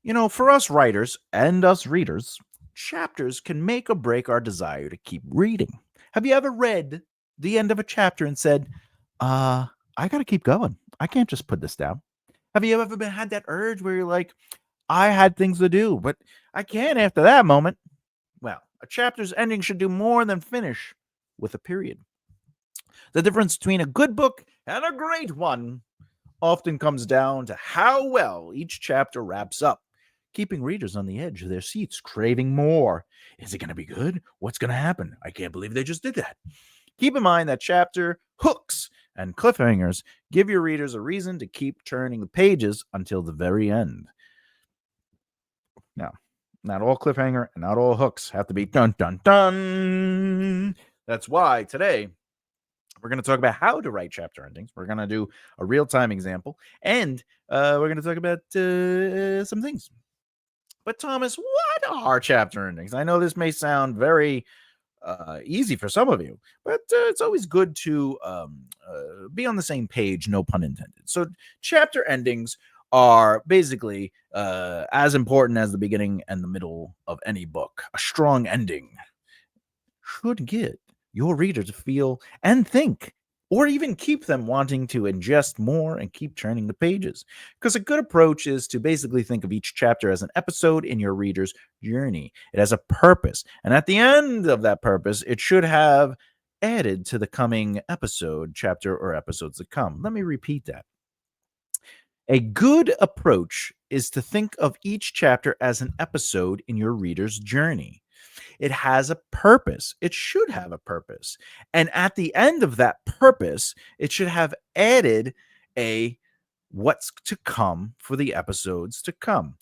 For us writers and us readers, chapters can make or break our desire to keep reading. Have you ever read the end of a chapter and said, I got to keep going. I can't just put this down? Have you ever had that urge where you're like, I had things to do, but I can't after that moment? Well, a chapter's ending should do more than finish with a period. The difference between a good book and a great one often comes down to how well each chapter wraps up, keeping readers on the edge of their seats, craving more. Is it going to be good? What's going to happen? I can't believe they just did that. Keep in mind that chapter hooks and cliffhangers give your readers a reason to keep turning the pages until the very end. Now, not all cliffhanger and not all hooks have to be dun dun dun. That's why today we're going to talk about how to write chapter endings. We're going to do a real-time example, and we're going to talk about some things. But Thomas, what are chapter endings? I know this may sound very easy for some of you, but it's always good to be on the same page, no pun intended. So chapter endings are basically as important as the beginning and the middle of any book. A strong ending should get your reader to feel and think, or even keep them wanting to ingest more and keep turning the pages. Because a good approach is to basically think of each chapter as an episode in your reader's journey. It has a purpose, and at the end of that purpose, it should have added to the coming episode, chapter, or episodes to come. Let me repeat that. A good approach is to think of each chapter as an episode in your reader's journey. It has a purpose. It should have a purpose. And at the end of that purpose, it should have added a what's to come for the episodes to come.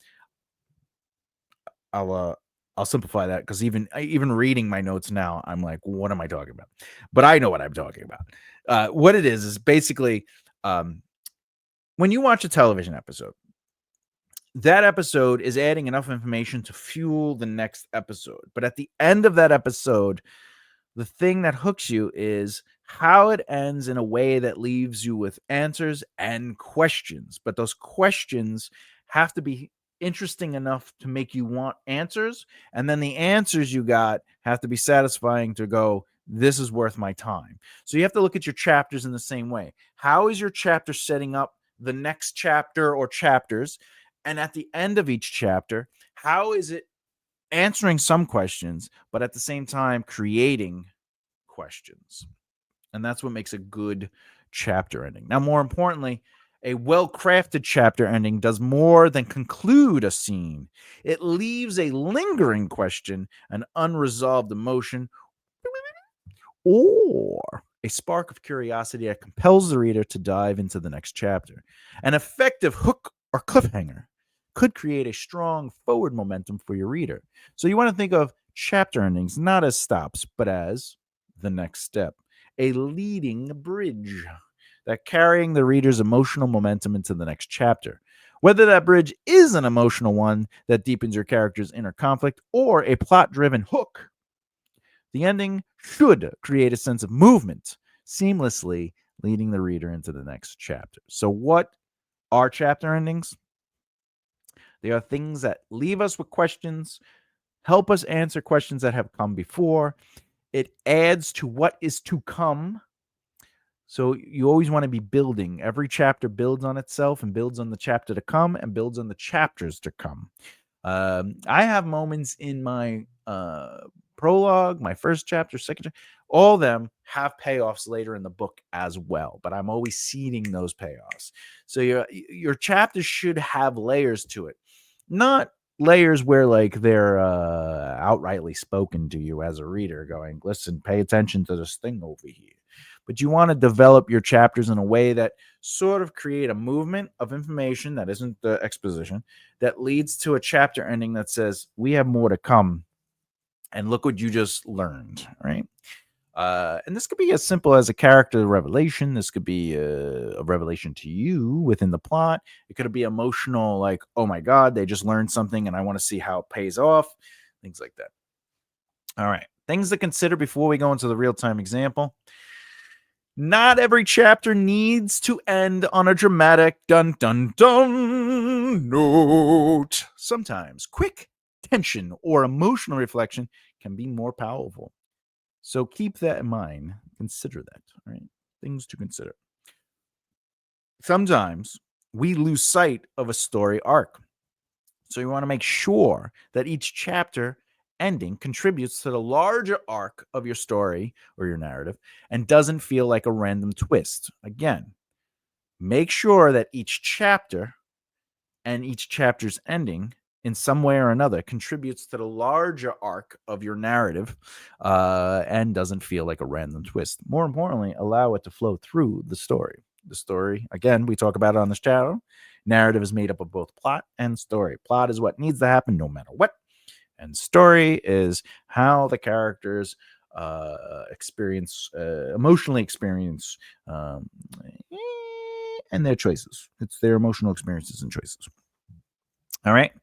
I'll simplify that because even reading my notes now, I'm like, what am I talking about? But I know what I'm talking about. What it is basically when you watch a television episode, that episode is adding enough information to fuel the next episode. But at the end of that episode, the thing that hooks you is how it ends in a way that leaves you with answers and questions. But those questions have to be interesting enough to make you want answers. And then the answers you got have to be satisfying to go, this is worth my time. So you have to look at your chapters in the same way. How is your chapter setting up the next chapter or chapters? And at the end of each chapter, how is it answering some questions, but at the same time creating questions? And that's what makes a good chapter ending. Now, more importantly, a well-crafted chapter ending does more than conclude a scene. It leaves a lingering question, an unresolved emotion, or a spark of curiosity that compels the reader to dive into the next chapter. An effective hook or cliffhanger could create a strong forward momentum for your reader. So you want to think of chapter endings not as stops, but as the next step, a leading bridge that carrying the reader's emotional momentum into the next chapter. Whether that bridge is an emotional one that deepens your character's inner conflict or a plot-driven hook, the ending should create a sense of movement, seamlessly leading the reader into the next chapter. So what are chapter endings? They are things that leave us with questions, help us answer questions that have come before. It adds to what is to come. So you always want to be building. Every chapter builds on itself and builds on the chapter to come and builds on the chapters to come. I have moments in my prologue, my first chapter, second chapter, all of them have payoffs later in the book as well, but I'm always seeding those payoffs. So your chapters should have layers to it, not layers where like they're outrightly spoken to you as a reader going, listen, pay attention to this thing over here. But you want to develop your chapters in a way that sort of create a movement of information that isn't the exposition that leads to a chapter ending that says, we have more to come. And look what you just learned, right? And this could be as simple as a character revelation. This could be a revelation to you within the plot. It could be emotional, like, oh my God, they just learned something and I want to see how it pays off. Things like that. All right. Things to consider before we go into the real-time example. Not every chapter needs to end on a dramatic dun dun dun. No. Quote, sometimes quick tension or emotional reflection can be more powerful. So keep that in mind. Consider that, all right? Things to consider. Sometimes we lose sight of a story arc. So you want to make sure that each chapter ending contributes to the larger arc of your story or your narrative and doesn't feel like a random twist. Again, make sure that each chapter and each chapter's ending in some way or another contributes to the larger arc of your narrative and doesn't feel like a random twist. More importantly, allow it to flow through the story. The story, again, we talk about it on this channel. Narrative is made up of both plot and story. Plot is what needs to happen no matter what. And story is how the characters emotionally experience and their choices. It's their emotional experiences and choices. All right.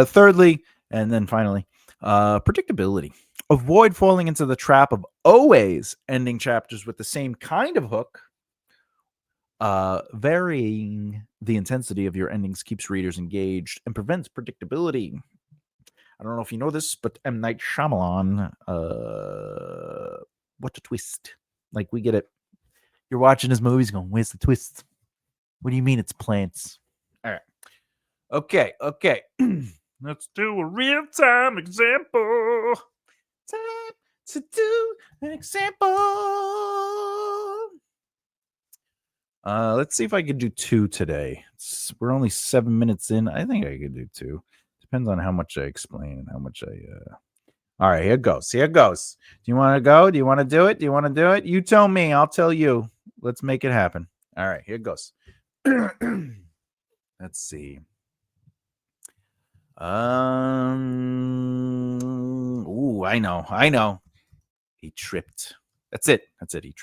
Thirdly, and then finally, predictability. Avoid falling into the trap of always ending chapters with the same kind of hook. Varying the intensity of your endings keeps readers engaged and prevents predictability. I don't know if you know this, but M. Night Shyamalan, what a twist. Like, we get it. You're watching his movies going, where's the twist? What do you mean it's plants? All right. Okay. Let's do a real-time example. Time to do an example. Let's see if I could do 2 today. We're only 7 minutes in. I think I could do 2. Depends on how much I explain and how much I. All right, here goes. Do you want to go? Do you want to do it? You tell me. I'll tell you. Let's make it happen. All right, here goes. Let's see. I know. He tripped. That's it. He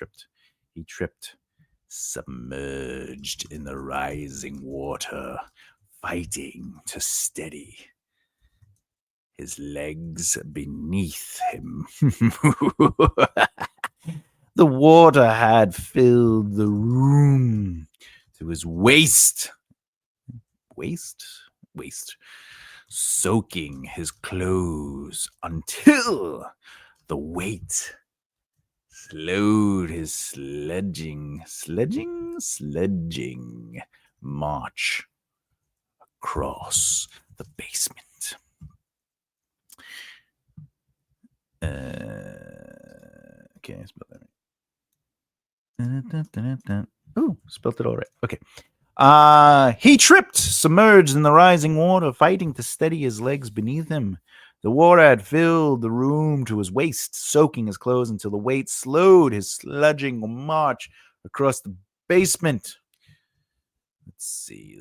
tripped. Submerged in the rising water, fighting to steady his legs beneath him. The water had filled the room to his waist, soaking his clothes until the weight slowed his sledging march across the basement. Okay, I spelled that right. Oh, spelled it all right. Okay. He tripped, submerged in the rising water, fighting to steady his legs beneath him. The water had filled the room to his waist, soaking his clothes until the weight slowed his sledging march across the basement. Let's see.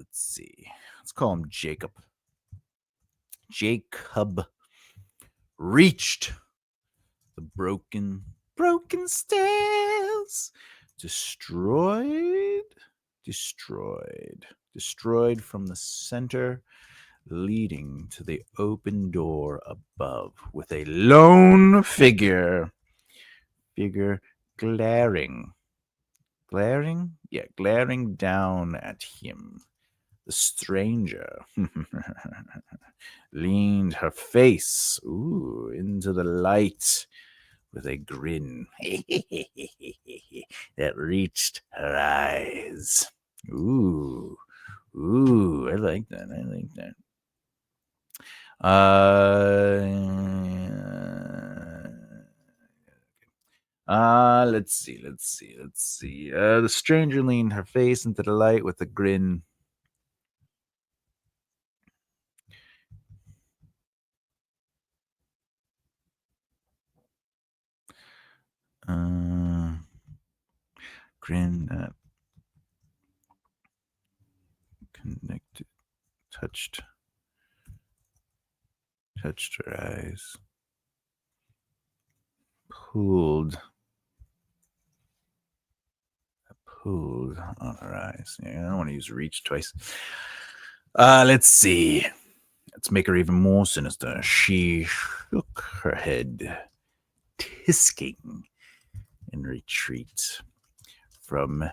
Let's call him Jacob. Jacob reached the broken stairs, destroyed from the center, leading to the open door above, with a lone figure glaring down at him. The stranger leaned her face into the light with a grin that reached her eyes. Ooh, I like that. Let's see. The stranger leaned her face into the light with a grin. Grin that connected, touched her eyes, pulled on her eyes. Yeah, I don't want to use reach twice. Let's see. Let's make her even more sinister. She shook her head, tisking in retreat from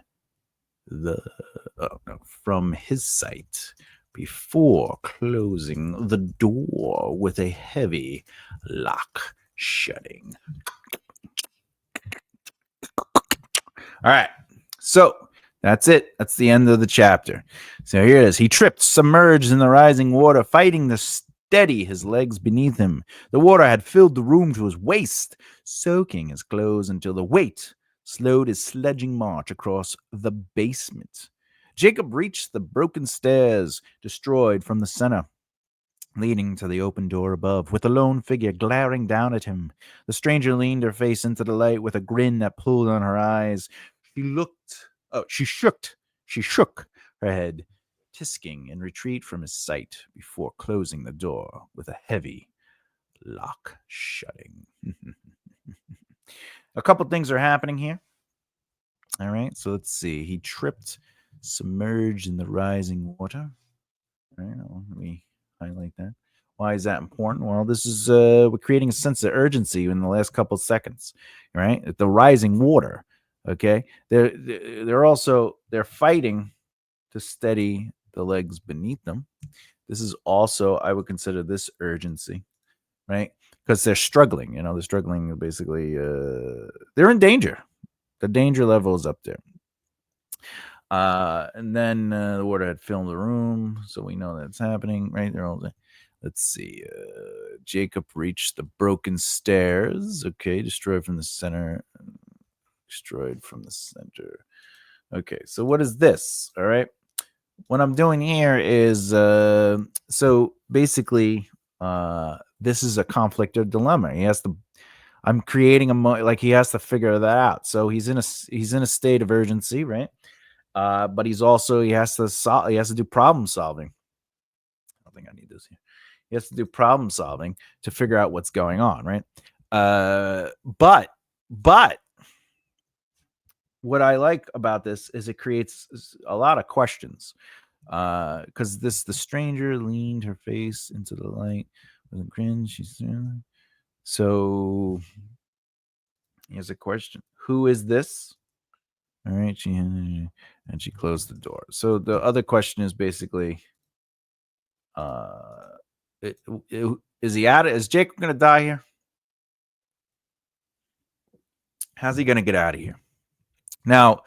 his sight, before closing the door with a heavy lock shutting. All right. So that's it. That's the end of the chapter. So here it is. He tripped, submerged in the rising water, fighting to steady his legs beneath him. The water had filled the room to his waist, soaking his clothes until the weight slowed his sledging march across the basement. Jacob reached the broken stairs, destroyed from the center, leading to the open door above, with a lone figure glaring down at him. The stranger leaned her face into the light with a grin that pulled on her eyes. She shook her head, tisking in retreat from his sight before closing the door with a heavy lock shutting. A couple things are happening here. All right, so let's see. He tripped, submerged in the rising water. All right, let me highlight that. Why is that important? Well, this is we're creating a sense of urgency in the last couple of seconds, right? At the rising water. Okay, they're fighting to steady the legs beneath them. This is also, I would consider this urgency, right? Because they're struggling. They're struggling. Basically, they're in danger. The danger level is up there. And then the water had filled the room, so we know that's happening, right? Let's see. Jacob reached the broken stairs. Okay, destroyed from the center. Destroyed from the center. Okay, so what is this? All right. What I'm doing here is so basically this is a conflict or dilemma. I'm creating like he has to figure that out. So he's in a state of urgency, right? But he has to do problem solving. I don't think I need this here. He has to do problem solving to figure out what's going on, right? But what I like about this is it creates a lot of questions. Because the stranger leaned her face into the light with a grin. So here's a question: who is this? All right, she closed the door. So the other question is basically, is he out? Is Jacob going to die here? How's he going to get out of here? Now,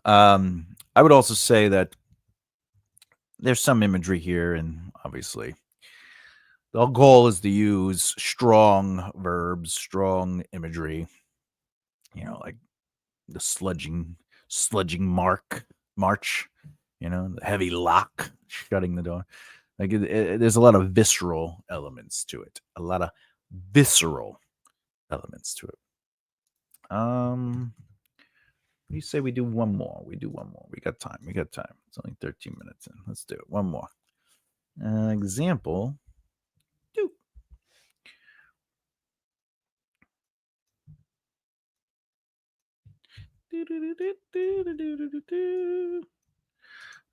I would also say that there's some imagery here, and obviously, the goal is to use strong verbs, strong imagery. Like the sledging march. The heavy lock shutting the door. Like there's a lot of visceral elements to it. What do you say we do one more? We got time. It's only 13 minutes in. Let's do it. One more. Example. Two. I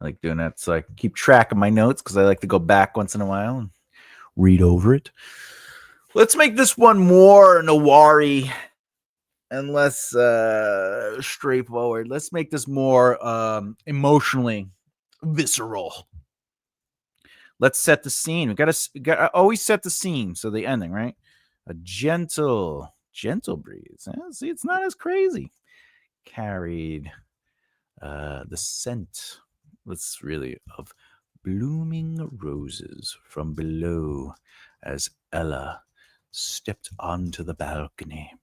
like doing that, so I keep track of my notes because I like to go back once in a while and read over it. Let's make this one more noir-y and less straightforward. Let's make this more emotionally visceral. Let's set the scene. We gotta always set the scene. So the ending, right? A gentle breeze. See, it's not as crazy. Carried the scent. Let's really of blooming roses from below as Ella stepped onto the balcony.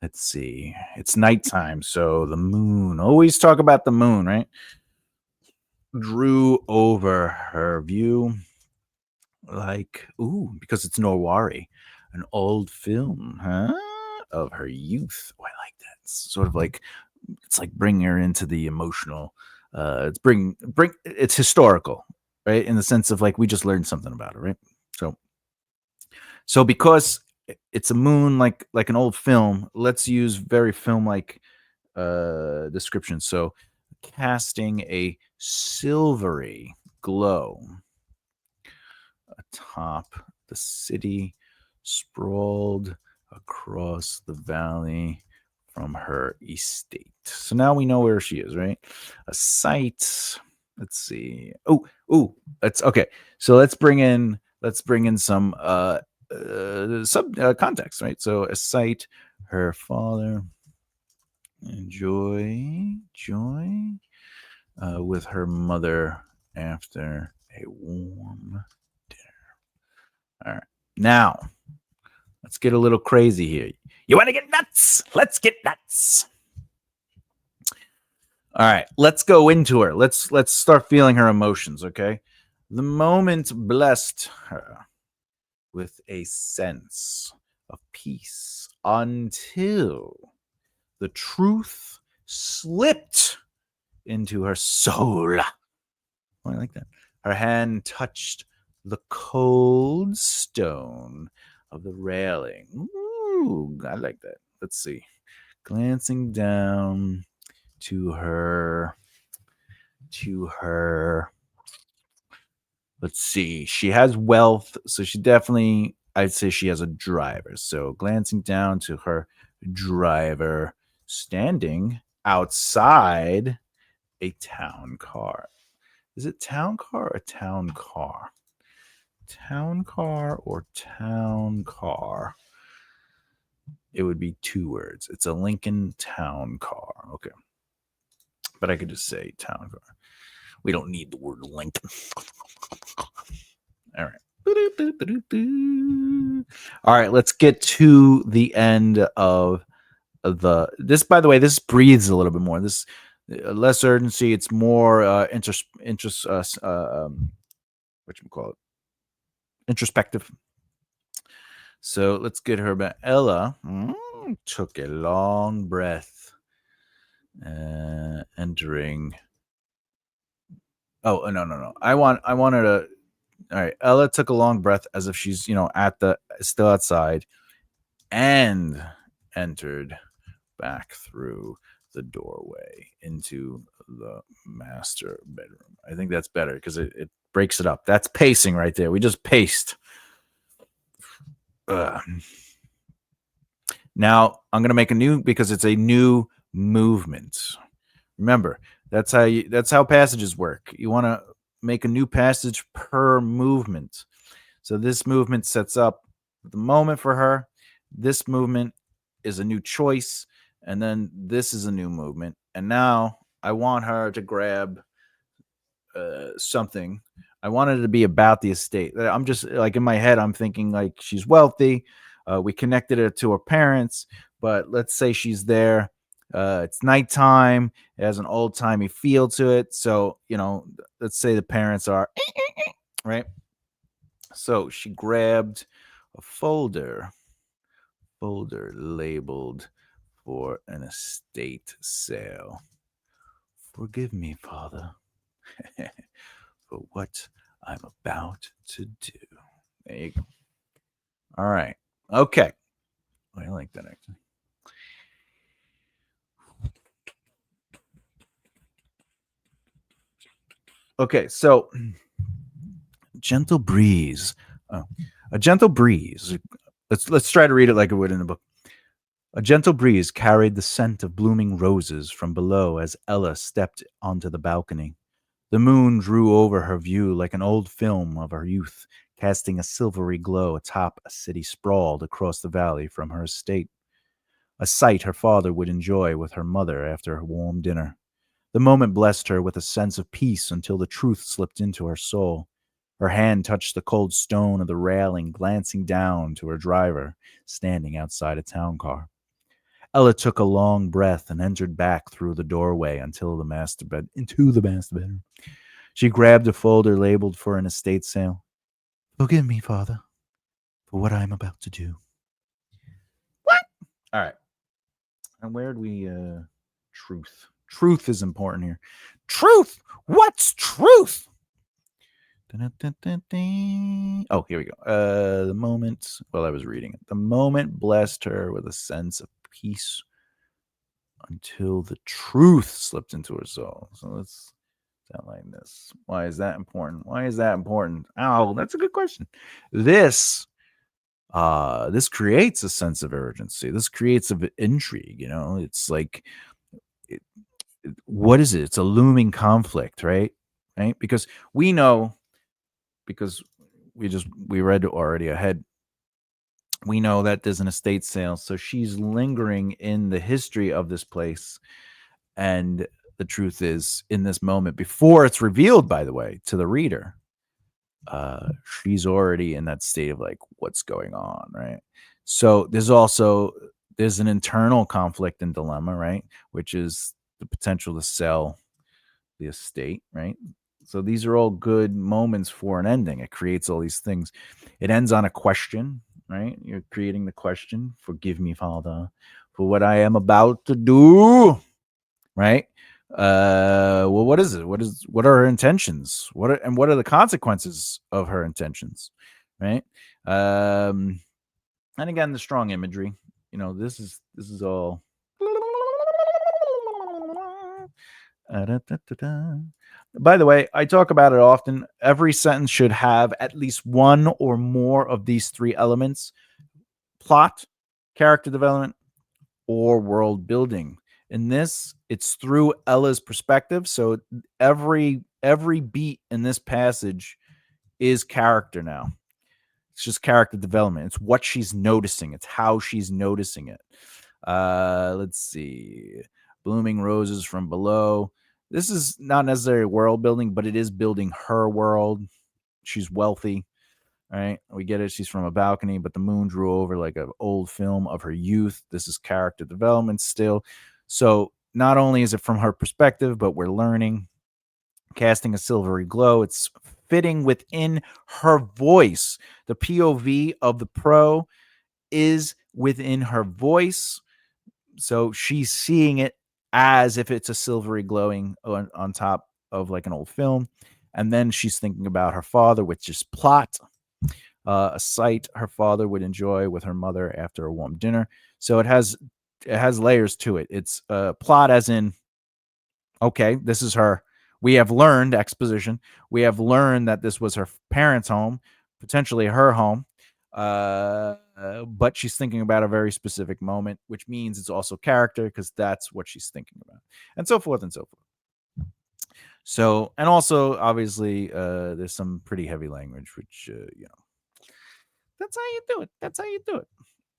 Let's see. It's nighttime, so the moon. Always talk about the moon, right? Drew over her view like, because it's noir, an old film, huh? Of her youth. Oh, I like that. It's sort of like, it's like bringing her into the emotional. It's historical, right? In the sense of like, we just learned something about her, right? So because it's a moon, like an old film, let's use very film-like description. So casting a silvery glow atop the city, sprawled across the valley from her estate. So now we know where she is, right? A sight Let's see. Let's okay. So let's bring in some context, right? So a sight, her father joy with her mother after a warm dinner. All right. Now, let's get a little crazy here. You want to get nuts? Let's get nuts. All right, let's go into her. Let's start feeling her emotions, okay? The moment blessed her with a sense of peace until the truth slipped into her soul. Oh, I like that. Her hand touched the cold stone of the railing. Ooh, I like that. Let's see. Glancing down to her let's see. She has wealth, so she definitely, I'd say she has a driver. So glancing down to her driver standing outside a town car. Is it town car or town car? Town car or town car? It would be two words. It's a Lincoln town car. Okay. But I could just say town car. We don't need the word Lincoln. All right. All right, let's get to the end of this. By the way, this breathes a little bit more. This less urgency. It's more what you call it, introspective. So let's get her back. Ella took a long breath, entering. Oh no! I want her to. All right, Ella took a long breath as if she's still outside, and entered back through the doorway into the master bedroom. I think that's better because it breaks it up. That's pacing right there. We just paced. Now I'm gonna make a new, because it's a new movement. Remember, that's how passages work. You want to make a new passage per movement. So this movement sets up the moment for her. This movement is a new choice, and then this is a new movement. And now I want her to grab something. I wanted it to be about the estate. I'm just like, in my head, I'm thinking like she's wealthy. We connected her to her parents, but let's say she's there. It's nighttime. It has an old timey feel to it. So, let's say the parents are right. So she grabbed a folder labeled for an estate sale. Forgive me, Father, for what I'm about to do. There you go. All right. Okay. I like that, actually. Okay, so gentle breeze. Oh, a gentle breeze. Let's try to read it like it would in a book. A gentle breeze carried the scent of blooming roses from below as Ella stepped onto the balcony. The moon drew over her view like an old film of her youth, casting a silvery glow atop a city sprawled across the valley from her estate, a sight her father would enjoy with her mother after a warm dinner. The moment blessed her with a sense of peace until the truth slipped into her soul. Her hand touched the cold stone of the railing, glancing down to her driver, standing outside a town car. Ella took a long breath and entered back through the doorway into the master bedroom. She grabbed a folder labeled for an estate sale. Forgive me, Father, for what I am about to do. What? All right. And where'd we truth? Truth is important here. Truth. What's truth? Oh, here we go. The moment, well, I was reading it. The moment blessed her with a sense of peace until the truth slipped into her soul. So let's outline this. Why is that important? Why is that important? Oh, that's a good question. This creates a sense of urgency. This creates of intrigue. It's like, what is it? It's a looming conflict, right? right? Because we know, because we read already ahead, we know that there's an estate sale, so she's lingering in the history of this place. And the truth is, in this moment, before it's revealed, by the way, to the reader, she's already in that state of like, what's going on, right? So there's an internal conflict and dilemma, right? Which is the potential to sell the estate, right? So these are all good moments for an ending. It creates all these things. It ends on a question, right? You're creating the question, forgive me, Father, for what I am about to do, right? Well, what is it? What are her intentions? What are the consequences of her intentions, right? And again, the strong imagery. This is all. By the way, I talk about it often. Every sentence should have at least one or more of these three elements: plot, character development, or world building. In this, it's through Ella's perspective. So every beat in this passage is character now. It's just character development. It's what she's noticing. It's how she's noticing it. Let's see. Blooming roses from below. This is not necessarily world building, but it is building her world. She's wealthy, right? We get it. She's from a balcony, but the moon drew over like an old film of her youth. This is character development still. So not only is it from her perspective, but we're learning, casting a silvery glow. It's fitting within her voice. The POV of the pro is within her voice. So she's seeing it as if it's a silvery glowing on top of like an old film. And then she's thinking about her father, which is plot, a sight her father would enjoy with her mother after a warm dinner. So it has layers to it. It's plot as in, okay, this is her. We have learned exposition. We have learned that this was her parents' home, potentially her home. But she's thinking about a very specific moment, which means it's also character because that's what she's thinking about, and so forth and so forth. So, and also, obviously, there's some pretty heavy language, which, that's how you do it. That's how you do it.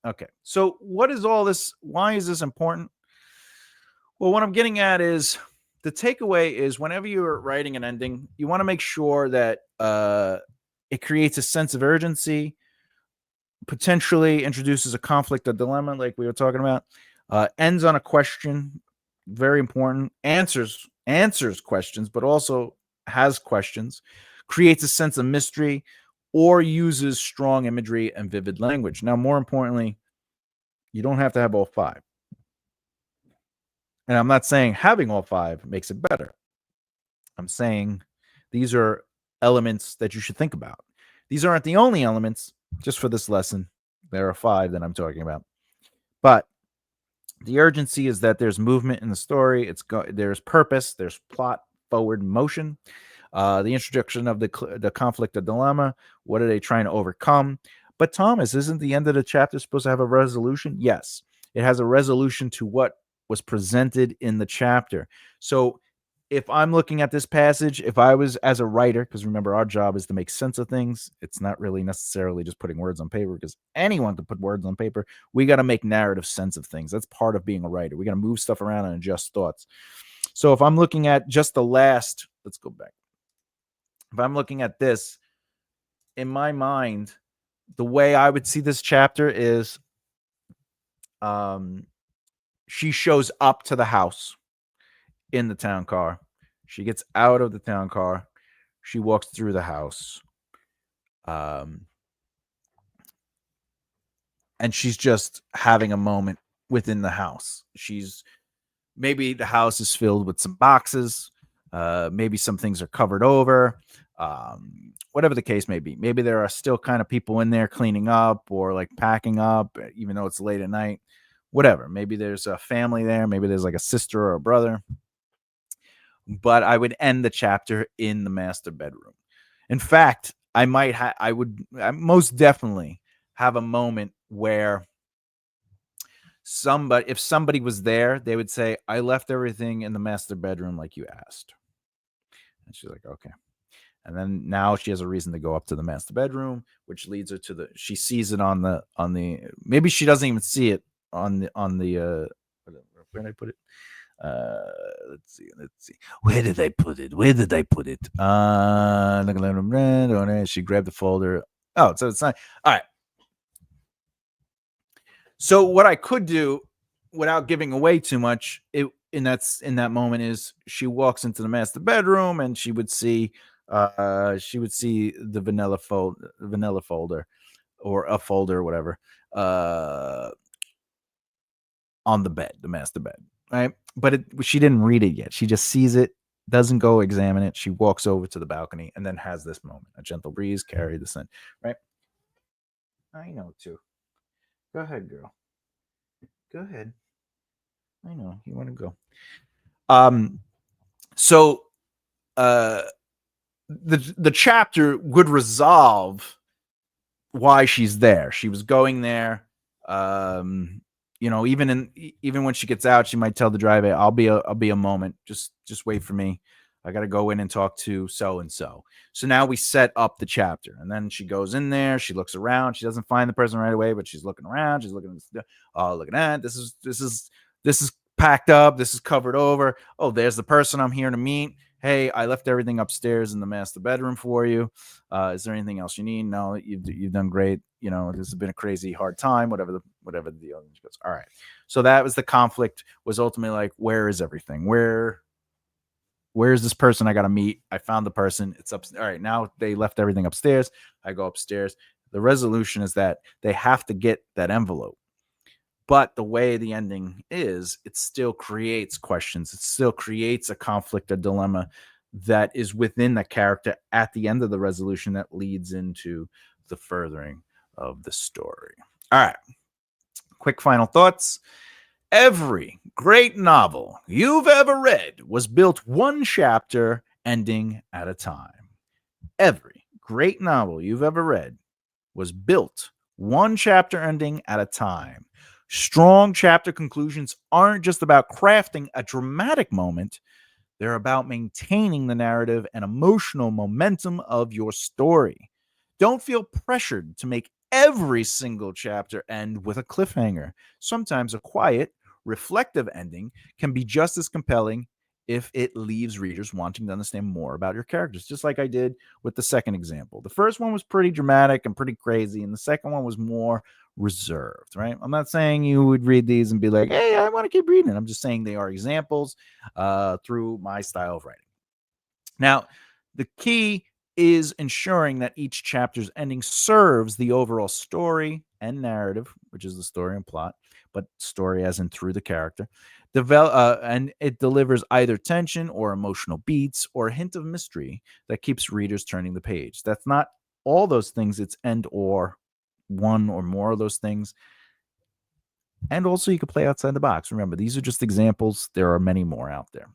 Okay. So, what is all this? Why is this important? Well, what I'm getting at is the takeaway is whenever you're writing an ending, you want to make sure that it creates a sense of urgency, potentially introduces a conflict, a dilemma, like we were talking about, ends on a question, very important, answers questions, but also has questions, creates a sense of mystery, or uses strong imagery and vivid language. Now, more importantly, you don't have to have all five. And I'm not saying having all five makes it better. I'm saying these are elements that you should think about. These aren't the only elements, just for this lesson. There are five that I'm talking about. But the urgency is that there's movement in the story. There's purpose. There's plot, forward motion. The introduction of the conflict, the dilemma. What are they trying to overcome? But Thomas, isn't the end of the chapter supposed to have a resolution? Yes, it has a resolution to what was presented in the chapter. So if I'm looking at this passage, if I was as a writer, because remember, our job is to make sense of things. It's not really necessarily just putting words on paper, because anyone can put words on paper. We got to make narrative sense of things. That's part of being a writer. We got to move stuff around and adjust thoughts. So if I'm looking at just let's go back. If I'm looking at this, in my mind, the way I would see this chapter is she shows up to the house in the town car. She gets out of the town car. She walks through the house. And she's just having a moment within the house. Maybe the house is filled with some boxes. Maybe some things are covered over. Whatever the case may be. Maybe there are still kind of people in there cleaning up or like packing up, even though it's late at night. Whatever. Maybe there's a family there. Maybe there's like a sister or a brother. But I would end the chapter in the master bedroom. In fact, I most definitely have a moment where if somebody was there, they would say, I left everything in the master bedroom like you asked. And she's like, okay. And then now she has a reason to go up to the master bedroom, which leads her to she sees it maybe she doesn't even see it where did I put it? Uh, let's see. Where did I put it? She grabbed the folder. Oh, so it's not. All right. So what I could do without giving away too much, in that moment is she walks into the master bedroom and she would see the vanilla folder or a folder or whatever uh on the master bed, right? But she didn't read it yet. She just sees it, doesn't go examine it. She walks over to the balcony and then has this moment. A gentle breeze carry the scent, right? I know too. Go ahead, girl. Go ahead. I know you want to go. So uh the chapter would resolve why she's there. She was going there. Even when she gets out, she might tell the driver, I'll be a moment. Just wait for me. I got to go in and talk to so and so. So now we set up the chapter, and then she goes in there. She looks around. She doesn't find the person right away, but she's looking around. She's looking. Oh, look at that. This is packed up. This is covered over. Oh, there's the person I'm here to meet. Hey, I left everything upstairs in the master bedroom for you. Is there anything else you need? No, you've done great. This has been a crazy hard time. Whatever the deal. She goes, all right. So that was the conflict. Was ultimately like, where is everything? Where's this person I got to meet? I found the person. It's up. All right. Now they left everything upstairs. I go upstairs. The resolution is that they have to get that envelope. But the way the ending is, it still creates questions. It still creates a conflict, a dilemma that is within the character at the end of the resolution that leads into the furthering of the story. All right. Quick final thoughts. Every great novel you've ever read was built one chapter ending at a time. Every great novel you've ever read was built one chapter ending at a time. Strong chapter conclusions aren't just about crafting a dramatic moment, they're about maintaining the narrative and emotional momentum of your story. Don't feel pressured to make every single chapter end with a cliffhanger. Sometimes a quiet, reflective ending can be just as compelling if it leaves readers wanting to understand more about your characters, just like I did with the second example. The first one was pretty dramatic and pretty crazy, and the second one was more reserved, right? I'm not saying you would read these and be like, hey, I want to keep reading. I'm just saying they are examples through my style of writing. Now, the key is ensuring that each chapter's ending serves the overall story and narrative, which is the story and plot, but story as in through the character. And it delivers either tension or emotional beats or a hint of mystery that keeps readers turning the page. That's not all those things, it's and or one or more of those things. And also, you can play outside the box. Remember, these are just examples. There are many more out there.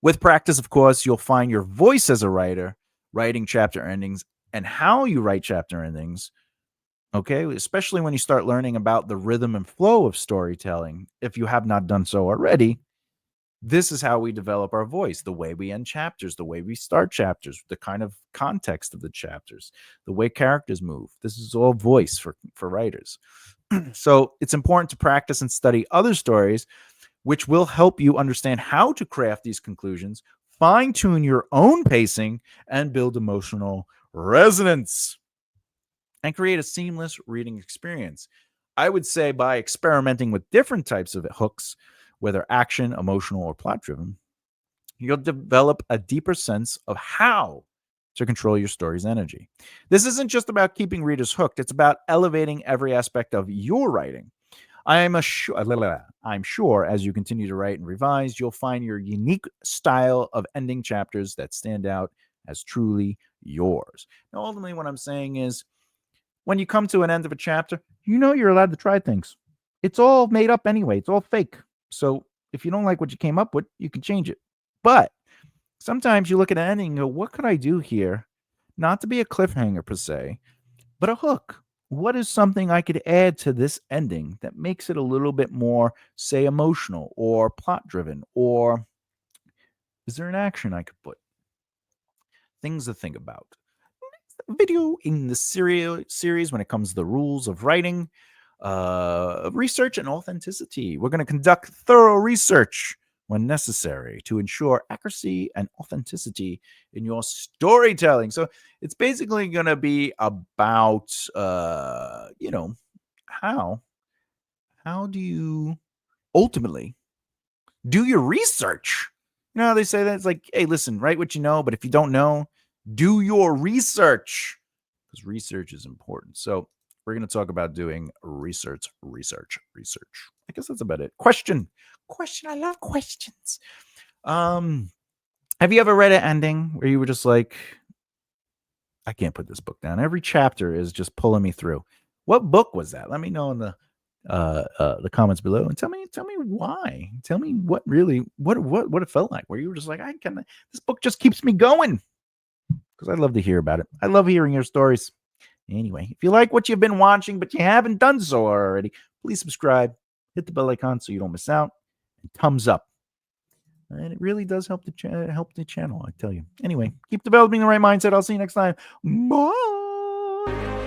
With practice, of course, you'll find your voice as a writer, writing chapter endings, and how you write chapter endings. Okay, especially when you start learning about the rhythm and flow of storytelling. If you have not done so already, this is how we develop our voice, the way we end chapters, the way we start chapters, the kind of context of the chapters, the way characters move. This is all voice for writers. So it's important to practice and study other stories, which will help you understand how to craft these conclusions, fine tune your own pacing, and build emotional resonance and create a seamless reading experience. I would say by experimenting with different types of hooks, whether action, emotional, or plot driven, you'll develop a deeper sense of how to control your story's energy. This isn't just about keeping readers hooked, it's about elevating every aspect of your writing. I'm sure as you continue to write and revise, you'll find your unique style of ending chapters that stand out as truly yours. Now, ultimately, what I'm saying is when you come to an end of a chapter, you're allowed to try things. It's all made up anyway, it's all fake. So if you don't like what you came up with, you can change it. But sometimes you look at an ending and go, what could I do here? Not to be a cliffhanger per se, but a hook. What is something I could add to this ending that makes it a little bit more, say, emotional or plot driven? Or is there an action I could put? things to think about. Video in the series when it comes to the rules of writing, research, and authenticity. We're going to conduct thorough research when necessary to ensure accuracy and authenticity in your storytelling. So it's basically going to be about, how do you ultimately do your research? You know how they say that? It's like, hey, listen, write what you know, but if you don't know, do your research, because research is important. So we're going to talk about doing research. I guess that's about it. Question. I love questions. Have you ever read an ending where you were just like, I can't put this book down. Every chapter is just pulling me through. What book was that? Let me know in the comments below, and tell me why. Tell me what it felt like, where you were just like, this book just keeps me going, because I'd love to hear about it. I love hearing your stories. Anyway, if you like what you've been watching but you haven't done so already, please subscribe, hit the bell icon so you don't miss out, and thumbs up. And it really does help the channel, I tell you. Anyway, keep developing the right mindset. I'll see you next time. Bye.